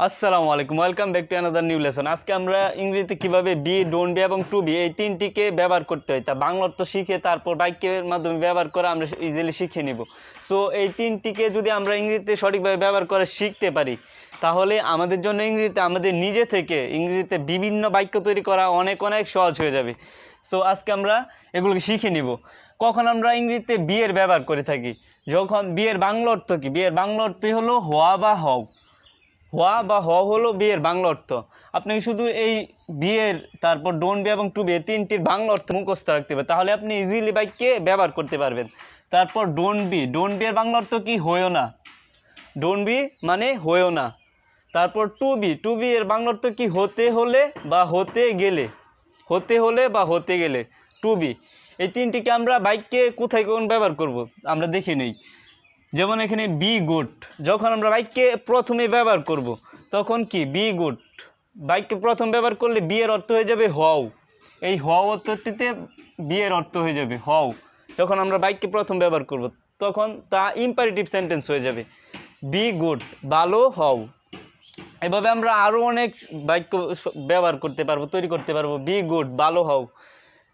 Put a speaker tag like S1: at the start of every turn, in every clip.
S1: আসসালামু আলাইকুম, welcome back to another new lesson. আজকে আমরা ইংরেজিতে কীভাবে বি, ডোন্ট বি এবং টু বি এই তিনটিকে ব্যবহার করতে হয় তা বাংলা অর্থ শিখে তারপর বাক্যের মাধ্যমে ব্যবহার করে আমরা ইজিলি শিখে নিব। সো এই তিনটিকে যদি আমরা ইংরেজিতে সঠিকভাবে ব্যবহার করে শিখতে পারি তাহলে আমাদের জন্য ইংরেজিতে আমাদের নিজে থেকে ইংরেজিতে বিভিন্ন বাক্য তৈরি করা অনেক অনেক সহজ হয়ে যাবে। সো আজকে আমরা এগুলোকে শিখে নিব। কখন আমরা ইংরেজিতে বি এর ব্যবহার করে থাকি? যখন বি এর বাংলা অর্থ কি? বি এর বাংলা অর্থই হলো হওয়া বা হও। হওয়া বা হ হলো বিয়ের বাংলা অর্থ। আপনি শুধু এই বিয়ের তারপর ডোন্ট বি এবং টু বি তিনটির বাংলা অর্থ মুখস্থ রাখতে হবে, তাহলে আপনি ইজিলি বাক্যে ব্যবহার করতে পারবেন। তারপর ডোন্ট বি এর বাংলা অর্থ কি? হয়েও না। ডোন্ট বি মানে হয়েও না। তারপর টু বি এর বাংলা অর্থ কি? হতে হলে বা হতে গেলে। হতে হলে বা হতে গেলে টু বি। এই তিনটিকে আমরা বাক্যে কোথায় কোন ব্যবহার করব আমরা দেখে নিই। যেমন এখানে বি গুড, যখন আমরা বাক্যে প্রথমে ব্যবহার করব তখন কি? বি গুড বাক্যে প্রথম ব্যবহার করলে বি এর অর্থ হয়ে যাবে হও। এই হও অর্থটিতে বি এর অর্থ হয়ে যাবে হও। যখন আমরা বাক্যে প্রথম ব্যবহার করব তখন তা ইম্পারেটিভ সেন্টেন্স হয়ে যাবে। বি গুড ভালো হও। এভাবে আমরা আরও অনেক বাক্য ব্যবহার করতে পারবো, তৈরি করতে পারবো। বি গুড ভালো হও,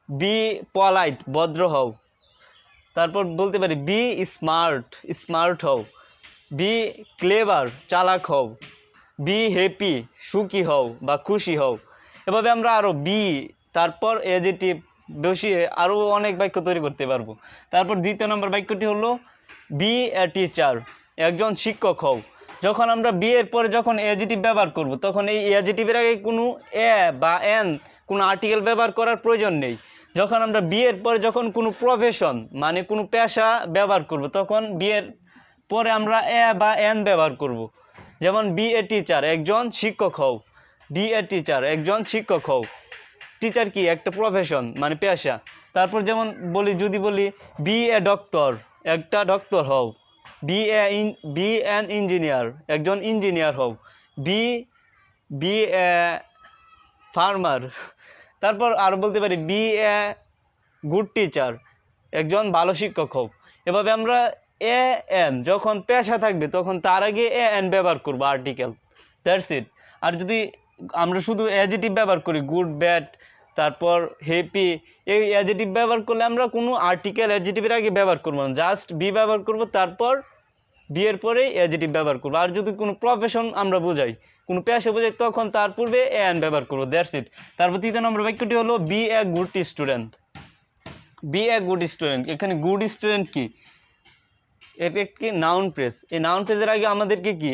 S1: বি পলাইট ভদ্র হও। তারপর বলতে পারি বি স্মার্ট হও, বি ক্লেভার চালাক হও, বি হ্যাপি সুখী হও বা খুশি হও। এভাবে আমরা আরও বি তারপর এডজেক্টিভ বসিয়ে আরও অনেক বাক্য তৈরি করতে পারবো। তারপর দ্বিতীয় নম্বর বাক্যটি হলো বি এ টিচার, একজন শিক্ষক হও। যখন আমরা বি এর পরে যখন এডজেক্টিভ ব্যবহার করব তখন এই এডজেক্টিভের আগে কোনো এ বা এন কোনো আর্টিকেল ব্যবহার করার প্রয়োজন নেই। যখন আমরা বি এর পরে যখন কোনো প্রফেশন মানে কোনো পেশা ব্যবহার করব তখন বি এর পরে আমরা এ বা এন ব্যবহার করব। যেমন বি এ টিচার, একজন শিক্ষক হও। বি এ টিচার, একজন শিক্ষক হও। টিচার কি? একটা প্রফেশন মানে পেশা। তারপর যেমন যদি বলি বি এ ডক্টর, একটা ডক্টর হও। বি এন ইঞ্জিনিয়ার, একজন ইঞ্জিনিয়ার হও। Be be a farmer. তারপর আর বলতে পারি বি এ গুড টিচার, একজন ভালো শিক্ষক হোক। এভাবে আমরা এ এন যখন পেশা থাকবে তখন তার আগে এ এন ব্যবহার করবো, আর্টিকেল। That's it. আর যদি আমরা শুধু অ্যাডজেক্টিভ ব্যবহার করি গুড ব্যাড তারপর হ্যাপি, এই অ্যাডজেক্টিভ ব্যবহার করলে আমরা কোনো আর্টিকেল অ্যাডজেক্টিভের আগে ব্যবহার করবো না, জাস্ট বি ব্যবহার করব, তারপর বি এর পরেই অ্যাডজেক্টিভ ব্যবহার করবো। আর যদি কোনো প্রফেশন আমরা বোঝাই, কোনো পেশা বোঝাই, তখন তার পূর্বে এ এন ব্যবহার করবো। That's it. তারপর তৃতীয় নম্বর বাক্যটি হলো be a good student. Be a good student, এখানে গুড স্টুডেন্ট কি? এটা একটি নাউন ফ্রেজ। এই নাউন ফ্রেজের আগে আমাদেরকে কি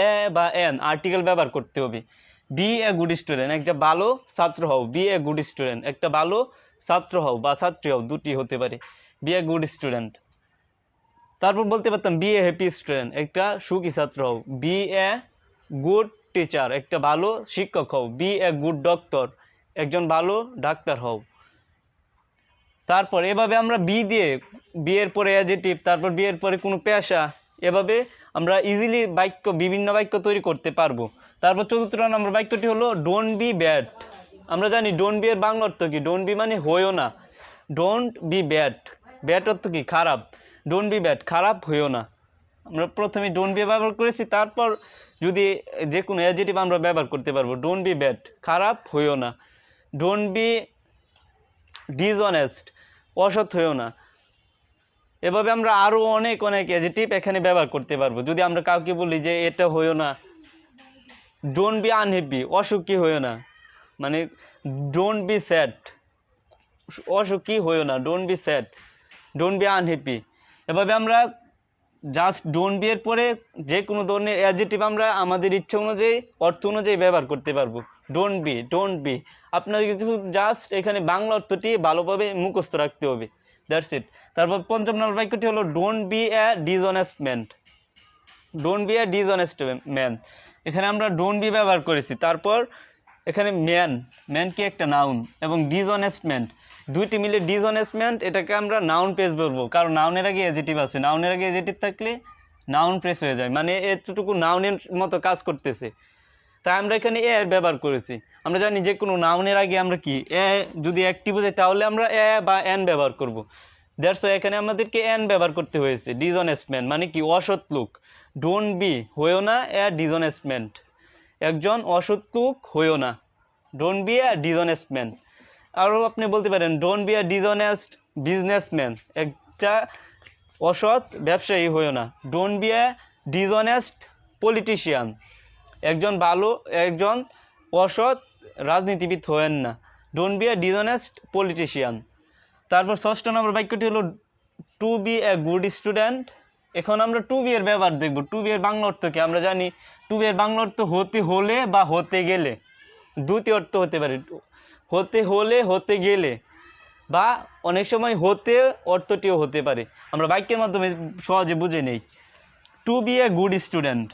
S1: এ বা এন আর্টিকেল ব্যবহার করতে হবে। বি এ গুড স্টুডেন্ট, একটা ভালো ছাত্র হও। বি এ গুড স্টুডেন্ট, একটা ভালো ছাত্র হও বা ছাত্রী হও, দুটি হতে পারে। Be a good student. তারপর বলতে পারতাম বি এ হ্যাপি স্টুডেন্ট, একটা সুখী ছাত্র হও। বি এ গুড টিচার, একটা ভালো শিক্ষক হও। বি এ গুড ডক্টর, একজন ভালো ডাক্তার হও। তারপর এভাবে আমরা বি এর পরে অ্যাডজেক্টিভ, তারপর বি এর পরে কোনো পেশা, এভাবে আমরা ইজিলি বিভিন্ন বাক্য তৈরি করতে পারবো। তারপর চতুর্থ নম্বর বাক্যটি হলো ডোন্ট বি ব্যাড। আমরা জানি ডোন্ট বি এর বাংলা অর্থ কি? ডোন্ট বি মানে হইও না। ডোন্ট বি ব্যাড, ব্যাড অর্থ কি? খারাপ। ডোন্ট বি ব্যাড, খারাপ হইও না। আমরা প্রথমে ডোন্ট বি ব্যবহার করেছি, তারপর যদি যে কোনো অ্যাডজেক্টিভ আমরা ব্যবহার করতে পারবো। ডোন্ট বি ব্যাড, খারাপ হইও না। ডোন্ট বি ডিসঅনেস্ট, অসৎ হইও না। এভাবে আমরা আরও অনেক অনেক অ্যাডজেক্টিভ এখানে ব্যবহার করতে পারবো। যদি আমরা কাউকে বলি যে এটা হইও না, ডোন্ট বি আনহ্যাপি, অসুখী হইও না, মানে ডোন্ট বি স্যাড, অসুখী হইও না, don't be sad, don't be unhappy. এভাবে আমরা জাস্ট ডোন্ট বি এর পরে যে কোনো ধরনের অ্যাডজেক্টিভ আমরা আমাদের ইচ্ছা অনুযায়ী অর্থ অনুযায়ী ব্যবহার করতে পারবো। ডোন্ট বি আপনাদের কিছু জাস্ট এখানে বাংলা অর্থটি ভালোভাবে মুখস্থ রাখতে হবে। That's it. তারপর পঞ্চম নম্বর বাক্যটি হলো don't be a dishonest man. Don't be a dishonest man, এখানে আমরা ডোন্ট বি ব্যবহার করেছি। তারপর এখানে ম্যান কি? একটা নাউন, এবং ডিসঅনেস্টমেন্ট দুইটি মিলে ডিসঅনেস্টমেন্ট, এটাকে আমরা নাউন ফ্রেজ বলবো, কারণ নাউনের আগে এডজেক্টিভ আছে। নাউনের আগে এডজেক্টিভ থাকলে নাউন ফ্রেজ হয়ে যায়, মানে এতটুকু নাউনের মতো কাজ করতেছে, তাই আমরা এখানে এ ব্যবহার করেছি। আমরা জানি যে কোনো নাউনের আগে আমরা কি এ যদি একটি বোঝাই তাহলে আমরা এ বা এন ব্যবহার করব। দ্যাটস ওয়াই এখানে আমাদেরকে অ্যান ব্যবহার করতে হয়েছে। ডিসঅনেস্টমেন্ট মানে কি অসৎ লোক। ডোন্ট বি হয়েও না এ ডিসঅনেস্টমেন্ট, একজন অসৎ লোক হয়েও না। Don't be a dishonest man. আরও আপনি বলতে পারেন don't be a dishonest businessman, একটা অসৎ ব্যবসায়ী হয়েও না। Don't be a dishonest politician, একজন অসৎ রাজনীতিবিদ হয়েন না। Don't be a dishonest politician. তারপর 6 নম্বর বাক্যটি হলো to be a good student. এখন আমরা টু বি এর ব্যবহার দেখব। টু বি এর বাংলা অর্থ কি? আমরা জানি টু বি এর বাংলা অর্থ হতে হলে বা হতে গেলে, দুটি অর্থ হতে পারে। হতে হলে, হতে গেলে, বা অনেক সময় হতে অর্থটিও হতে পারে। আমরা বাক্যের মাধ্যমে সহজে বুঝে নেই। To be a good student,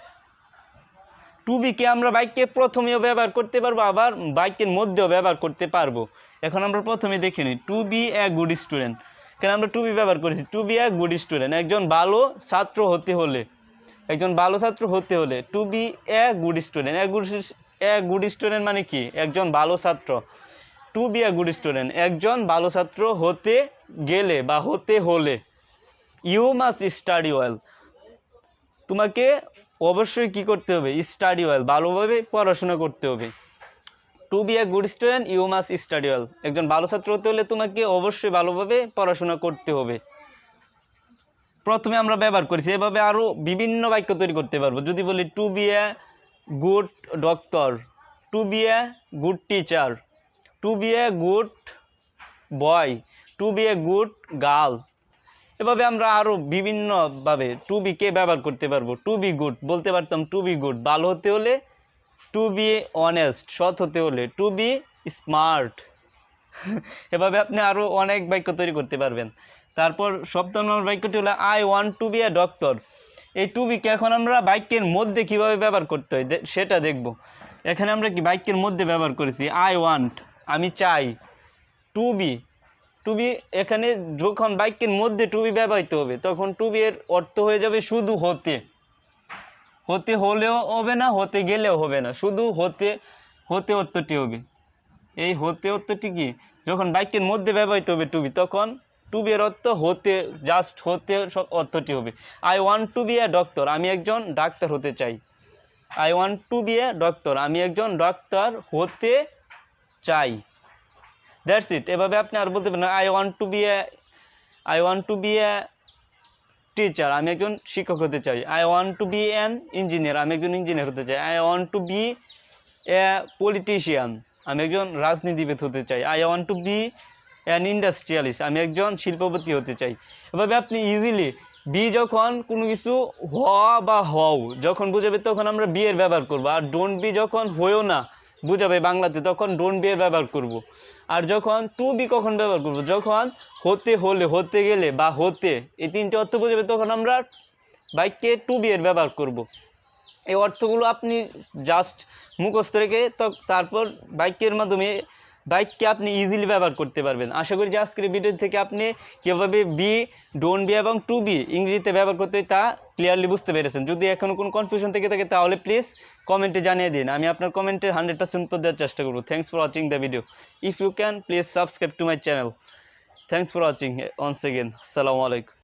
S1: to বিকে আমরা বাক্যে প্রথমেও ব্যবহার করতে পারবো, আবার বাক্যের মধ্যেও ব্যবহার করতে পারবো। এখন আমরা প্রথমে দেখে নিই to be a good student. কেন আমরা টু বি ব্যবহার করেছি? To be a good student, একজন ভালো ছাত্র হতে হলে, একজন ভালো ছাত্র হতে হলে to be a good student. A good student মানে কি? একজন ভালো ছাত্র। To be a good student, একজন ভালো ছাত্র হতে গেলে বা হতে হলে ইউ মাস্ট স্টাডি ওয়েল, তোমাকে অবশ্যই কি করতে হবে? স্টাডি ওয়েল, ভালোভাবে পড়াশোনা করতে হবে। To be a good student you must study well, একজন ভালো ছাত্র হতে হলে তোমাকে অবশ্যই ভালোভাবে পড়াশোনা করতে হবে। প্রথমে আমরা ব্যবহার করেছি, এভাবে আরও বিভিন্ন বাক্য তৈরি করতে পারবো। যদি বলি to be a good doctor, to be a good teacher, to be a good boy, to be a good girl. এভাবে আমরা আরও বিভিন্নভাবে টু বিকে ব্যবহার করতে পারবো। টু বি গুড বলতে পারতাম টু বি গুড ভালো হতে হলে, টু বি অনেস্ট সৎ হতে হলে, টু বি স্মার্ট। এভাবে আপনি আরও অনেক বাক্য তৈরি করতে পারবেন। তারপর 7 নম্বর বাক্যটি হলো I want to be a doctor. এই টু বিকে এখন আমরা বাক্যের মধ্যে কীভাবে ব্যবহার করতে হয় সেটা দেখব। এখানে আমরা কি বাক্যের মধ্যে ব্যবহার করেছি? আই ওয়ান্ট, আমি চাই। টু বি, টু বি এখানে যখন বাক্যের মধ্যে টু বি ব্যবহৃত হবে তখন টু বি এর অর্থ হয়ে যাবে শুধু হতে। হতে হলেও হবে না, হতে গেলেও হবে না, শুধু হতে, হতে অর্থটি হবে। এই হতে অর্থটি কি? যখন বাক্যের মধ্যে ব্যবহৃত হবে টু বি, তখন টু বি এর অর্থ হতে, জাস্ট হতে অর্থটি হবে। I want to be a doctor, আমি একজন ডাক্তার হতে চাই। I want to be a doctor, আমি একজন ডাক্তার হতে চাই। That's it. এভাবে আপনি আর বলতে পারেন I want to be a teacher, আমি একজন শিক্ষক হতে চাই। I want to be an engineer, আমি একজন ইঞ্জিনিয়ার হতে চাই। I want to be A politician, আমি একজন রাজনীতিবিদ হতে চাই। I want to be an industrialist, আমি একজন শিল্পপতি হতে চাই। এভাবে আপনি ইজিলি বি যখন কোনো কিছু হওয়া বা হও যখন বুঝাবে তখন আমরা বি এর ব্যবহার করব। আর ডোন্ট বি যখন হয়েও না বুঝাবে বাংলাতে তখন ডোন্ট বি এর ব্যবহার করব। আর যখন টু বি কখন ব্যবহার করব? যখন হতে হলে, হতে গেলে বা হতে, এই তিনটে অর্থ বুঝাবে তখন আমরা বাক্যে টু বি এর ব্যবহার করব। এই অর্থগুলো আপনি জাস্ট মুখস্থ রেখে তারপর বাক্যের মাধ্যমে বাক্যে আপনি ইজিলি ব্যবহার করতে পারবেন। আশা করি যে আজকের ভিডিও থেকে আপনি কীভাবে বি, ডোন্ট বি এবং টু বি ইংরেজিতে ব্যবহার করতে হয় তা ক্লিয়ারলি বুঝতে পেরেছেন। যদি এখনও কোনো কনফিউশন থেকে থাকে তাহলে প্লিজ কমেন্টে জানিয়ে দিন, আমি আপনার কমেন্টের 100% উত্তর দেওয়ার চেষ্টা করব। Thanks for watching the video. If you can please subscribe to my channel. Thanks for watching once again. আসসালামু আলাইকুম।